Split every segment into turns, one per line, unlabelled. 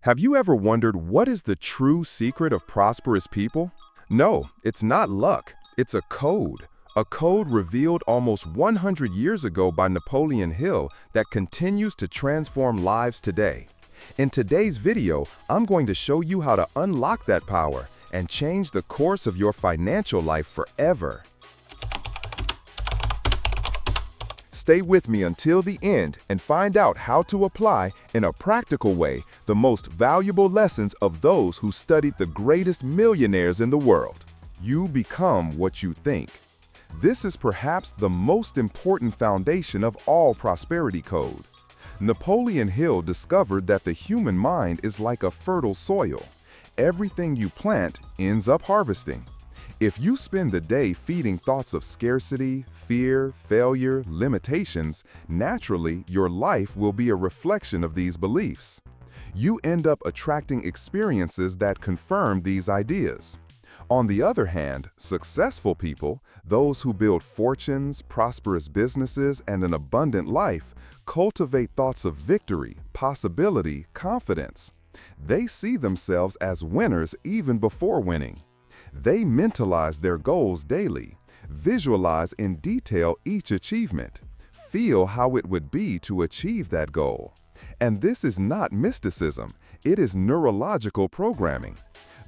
Have you ever wondered what is the true secret of prosperous people? No, it's not luck. It's a code. A code revealed almost 100 years ago by Napoleon Hill that continues to transform lives today. In today's video, I'm going to show you how to unlock that power and change the course of your financial life forever. Stay with me until the end and find out how to apply, in a practical way, the most valuable lessons of those who studied the greatest millionaires in the world. You become what you think. This is perhaps the most important foundation of all prosperity code. Napoleon Hill discovered that the human mind is like a fertile soil. Everything you plant ends up harvesting. If you spend the day feeding thoughts of scarcity, fear, failure, limitations, naturally your life will be a reflection of these beliefs. You end up attracting experiences that confirm these ideas. On the other hand, successful people, those who build fortunes, prosperous businesses, and an abundant life, cultivate thoughts of victory, possibility, confidence. They see themselves as winners even before winning. They mentalize their goals daily, visualize in detail each achievement, feel how it would be to achieve that goal. And this is not mysticism, it is neurological programming.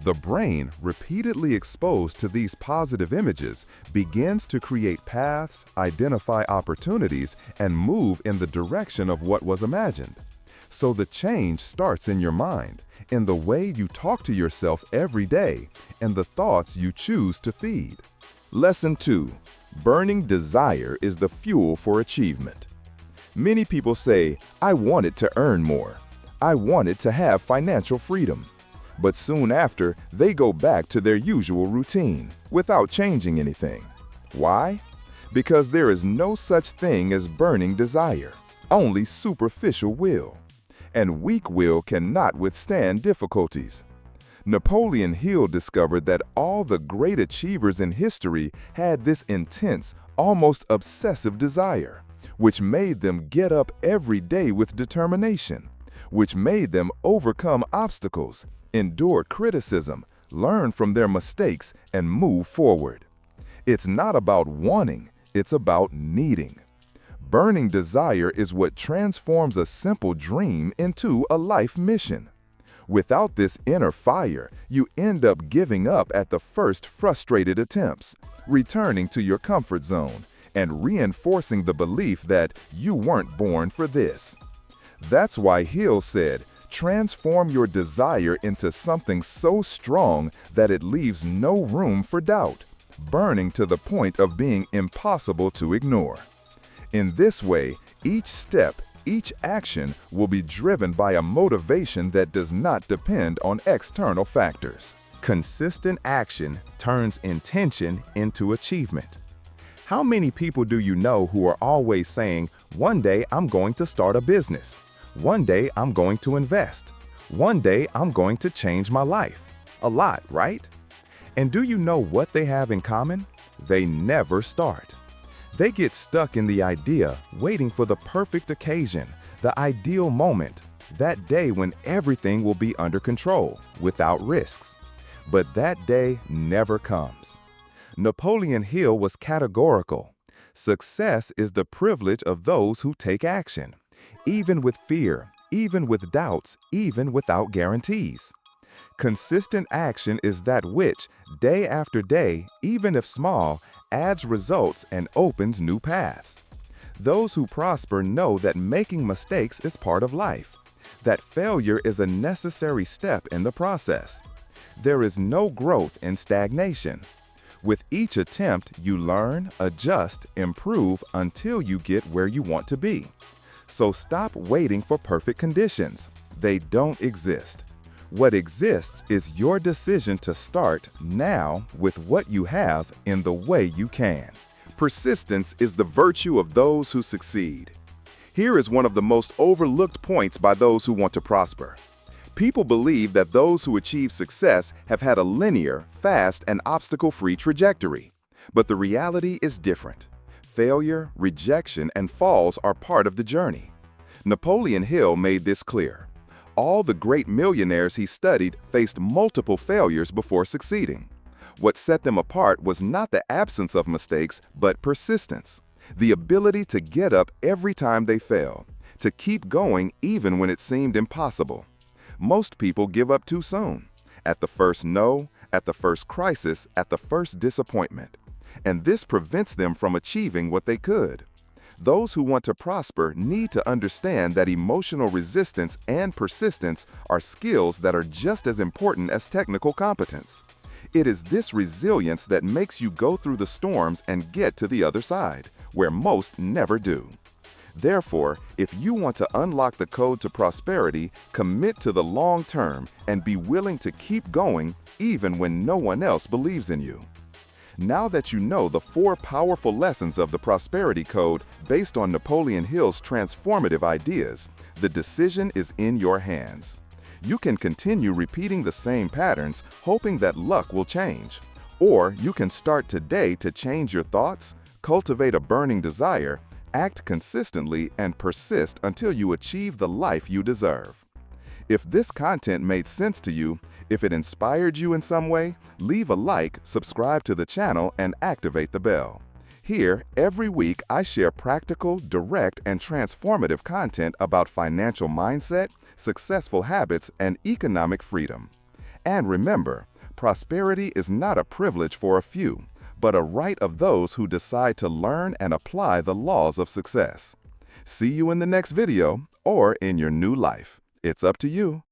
The brain, repeatedly exposed to these positive images, begins to create paths, identify opportunities, and move in the direction of what was imagined. So the change starts in your mind, in the way you talk to yourself every day, and the thoughts you choose to feed. Lesson 2. Burning desire is the fuel for achievement. Many people say, "I wanted to earn more. I wanted to have financial freedom." But soon after, they go back to their usual routine, without changing anything. Why? Because there is no such thing as burning desire, only superficial will. And weak will cannot withstand difficulties. Napoleon Hill discovered that all the great achievers in history had this intense, almost obsessive desire, which made them get up every day with determination, which made them overcome obstacles, endure criticism, learn from their mistakes, and move forward. It's not about wanting, it's about needing. Burning desire is what transforms a simple dream into a life mission. Without this inner fire, you end up giving up at the first frustrated attempts, returning to your comfort zone, and reinforcing the belief that you weren't born for this. That's why Hill said, transform your desire into something so strong that it leaves no room for doubt, burning to the point of being impossible to ignore. In this way, each step, each action will be driven by a motivation that does not depend on external factors. Consistent action turns intention into achievement. How many people do you know who are always saying, "One day I'm going to start a business. One day I'm going to invest. One day I'm going to change my life"? A lot, right? And do you know what they have in common? They never start. They get stuck in the idea, waiting for the perfect occasion, the ideal moment, that day when everything will be under control, without risks. But that day never comes. Napoleon Hill was categorical. Success is the privilege of those who take action, even with fear, even with doubts, even without guarantees. Consistent action is that which, day after day, even if small, adds results and opens new paths. Those who prosper know that making mistakes is part of life, that failure is a necessary step in the process. There is no growth in stagnation. With each attempt, you learn, adjust, improve until you get where you want to be. So stop waiting for perfect conditions. They don't exist. What exists is your decision to start now with what you have in the way you can. Persistence is the virtue of those who succeed. Here is one of the most overlooked points by those who want to prosper. People believe that those who achieve success have had a linear, fast, and obstacle-free trajectory. But the reality is different. Failure, rejection, and falls are part of the journey. Napoleon Hill made this clear. All the great millionaires he studied faced multiple failures before succeeding. What set them apart was not the absence of mistakes, but persistence. The ability to get up every time they fail, to keep going even when it seemed impossible. Most people give up too soon, at the first no, at the first crisis, at the first disappointment. And this prevents them from achieving what they could. Those who want to prosper need to understand that emotional resistance and persistence are skills that are just as important as technical competence. It is this resilience that makes you go through the storms and get to the other side, where most never do. Therefore, if you want to unlock the code to prosperity, commit to the long term and be willing to keep going even when no one else believes in you. Now that you know the 4 powerful lessons of the Prosperity Code based on Napoleon Hill's transformative ideas, the decision is in your hands. You can continue repeating the same patterns, hoping that luck will change. Or you can start today to change your thoughts, cultivate a burning desire, act consistently, and persist until you achieve the life you deserve. If this content made sense to you, if it inspired you in some way, leave a like, subscribe to the channel, and activate the bell. Here, every week I share practical, direct, and transformative content about financial mindset, successful habits, and economic freedom. And remember, prosperity is not a privilege for a few, but a right of those who decide to learn and apply the laws of success. See you in the next video or in your new life. It's up to you.